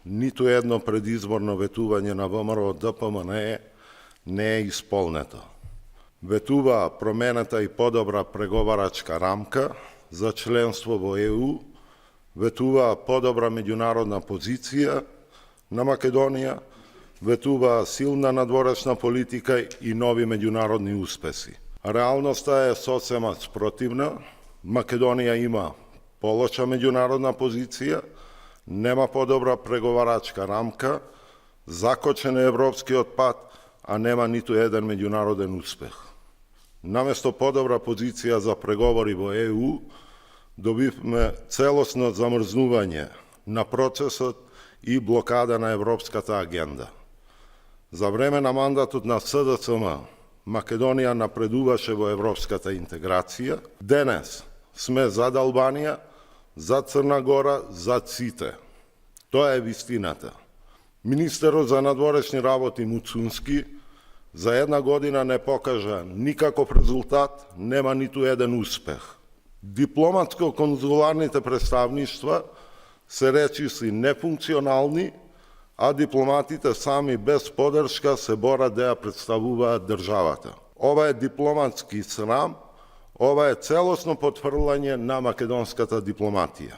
ниту едно предизборно ветување на ВМРО ДПМНЕ не е исполнето. Ветува промената и подобра преговарачка рамка за членство во ЕУ, ветува подобра меѓународна позиција на Македонија, ветува силна надворешна политика и нови меѓународни успеси. Реалноста е сосема спротивна. Македонија има полоша меѓународна позиција, нема подобра преговарачка рамка, закочен е европскиот пат, а нема ниту еден меѓународен успех. Наместо подобра позиција за преговори во ЕУ, добивме целосно замрзнување на процесот и блокада на европската агенда. За време на мандатот на СДСМ, Македонија напредуваше во европската интеграција. Денес сме за Албанија, за Црна Гора, за сите. Тоа е вистината. Министерот за надворешни работи Муцунски за една година не покажа никаков резултат, нема ниту еден успех. Дипломатско-конзуларните представништва се речиси нефункционални, а дипломатите сами без поддршка се борат да ја представуваат државата. Ова е дипломатски срам, ова е целосно потврлање на македонската дипломатија.